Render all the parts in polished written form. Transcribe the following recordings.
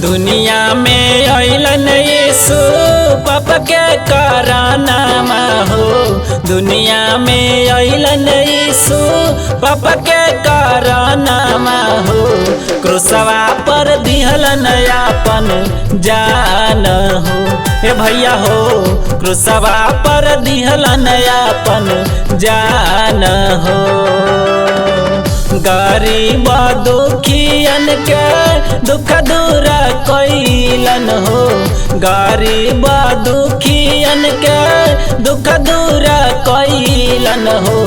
दुनिया में अइलन यीशु पाप के करानामा हो। दुनिया में अइलन यीशु पाप के करानामा हो। क्रूसवा पर दिहलन आपन जान हो। ए भैया हो क्रूसवा पर दिहलन आपन जान हो। गरीब दुखियन के दुख दूर कइलन हो। गरीब दुखियन के दुख दूर कइलन हो।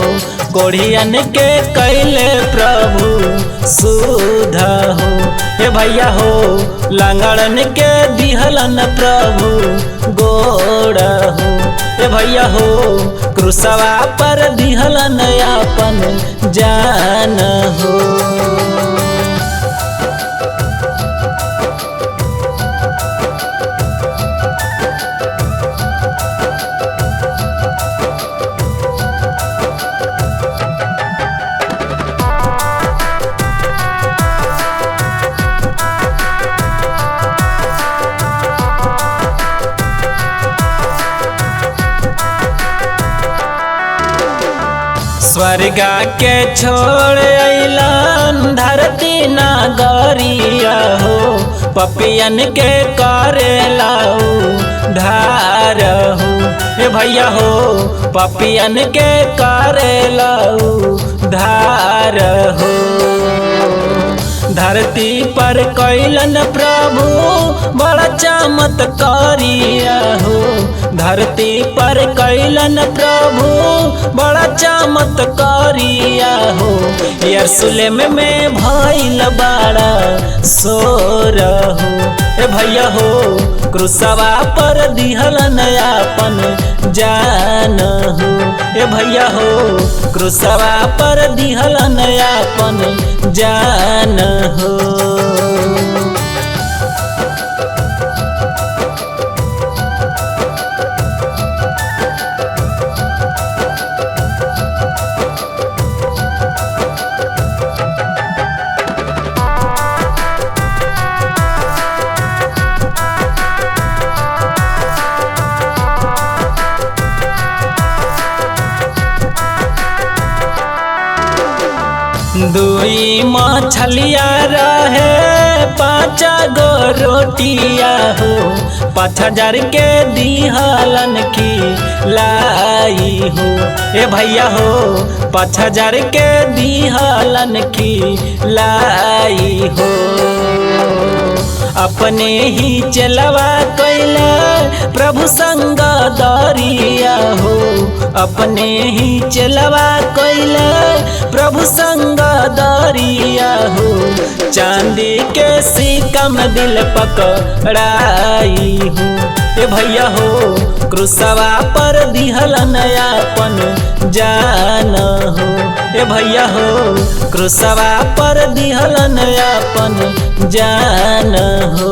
कोढ़ियन के कैले प्रभु सुध हो। हे भैया हो लंगड़न के दिहलन प्रभु गोड़ हो। हे भैया हो क्रूसवा पर दिहलन आपन जान हो। स्वर्गा के छोड़ अइलन धरती नगरिया हो। पपियन के करेला उद्धार हो। ए भैया हो पपियन के करेला उद्धार हो। धरती पर कैलन प्रभु बड़ा चमत्कारिया हो। धरती पर कैलन प्रभु बड़ा चमत्कारिया हो। यरूशलेम में भइल बड़ा शोर हो। ए भैया हो क्रूसवा पर दिहलन आपन जान हो। ए भैया हो क्रूसवा पर दिहलन आपन जान हो। दुई मछलिया रहे 5 गो रोटिया हो। 5,000 के दिहलन खिलाई हो। ए भैया हो 5,000 के दिहलन खिलाई हो। अपने ही चलवा कैला प्रभु संग दरिया हो। अपने ही चलवा कैला प्रभु संग दरिया हो। चांदी के सिक्का में दिल पकड़ाई हो। ए भैया हो क्रूसवा पर दिहलन आपन जान हो। ए भैया हो क्रूसवा पर दिहलन आपन जान हो।